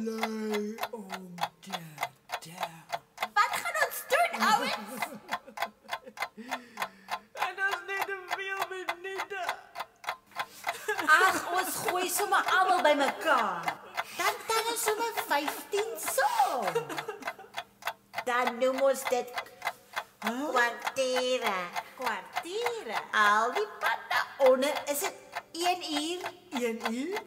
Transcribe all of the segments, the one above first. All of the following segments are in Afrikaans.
lui om te tel. Wat gaan ons doen, ouens? En ons net te veel minute. Ag, ons gooi sommer almal bymekaar. Dan tel ons sommer 15 saam. Dan noem ons dit kwartiere. Kwartiere. Al die pad daaronder is dit 1 uur. 1 uur,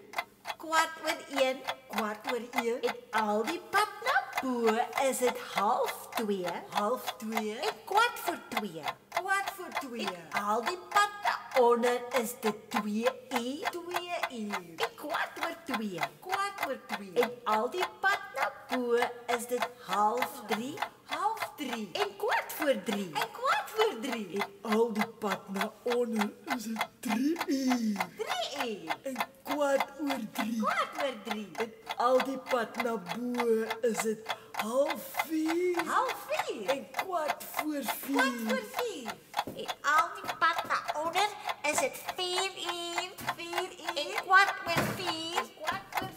1:15. 1:15, En al die pad na bo is dit 1:30. 1:30, En 1:15. 1:45, En al die pad daaronder is dit 2 uur. 2 uur, En 2:15. 2:15, En al die pad na bo is dit 2:30. 2:30, En 3:15. en 3:15. En al die pad na onder is dit 3 uur. 3 uur. En 3:15. 3:15. En al die pad na bo is dit 3:30. 3:30. En 4:45. 4:45. En al die pad na onder is dit 4 uur. 4 En uur. 4:15.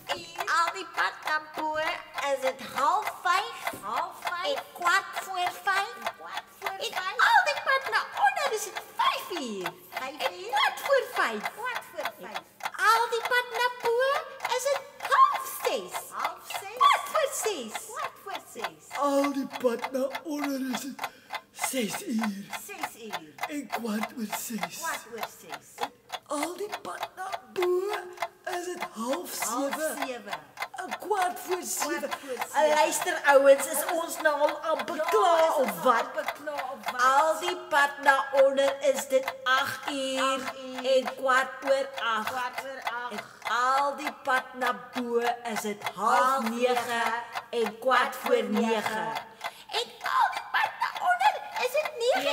En al die pad na bo is dit 4:30. 4:30. En 4:45. En 4:45. al die pad na onder is dit 5 uur. 5 En uur. 4:45. 4:45. Al die pad na bo is dit 5:30. 5:30. 4:46. 4:46. Al die pad na onder is dit 6 uur. 6 uur. En 6:15. 6:15. Al die pad na bo is dit 6:30. 7:15. Luister ouens, is ons nou al amper klaar of wat? Al die pad na onder is dit 8 uur en 8:15. En al die pad na bo is dit 8:30 en 8:45. En al die pad na onder is dit 9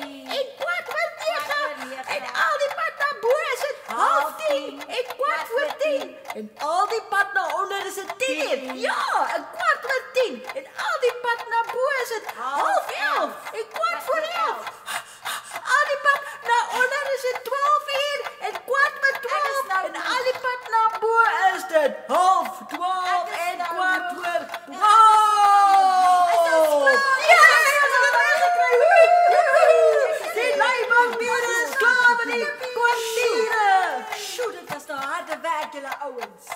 uur en 8:15. En al die pad na bo is dit 9:30 en 8:10. En al die pad na onder is dit 10 uur. Ja, en 10:15. En al die pad na bo is dit 10:30 en 11:15. Al die pad na onder is dit 12 uur en 11:15. En al die pad na bo is dit 11:30 en 11:15. Die Leibangbure is klaar met die kwartiere. Sjoe, dit was nou harde werk, julle ouens.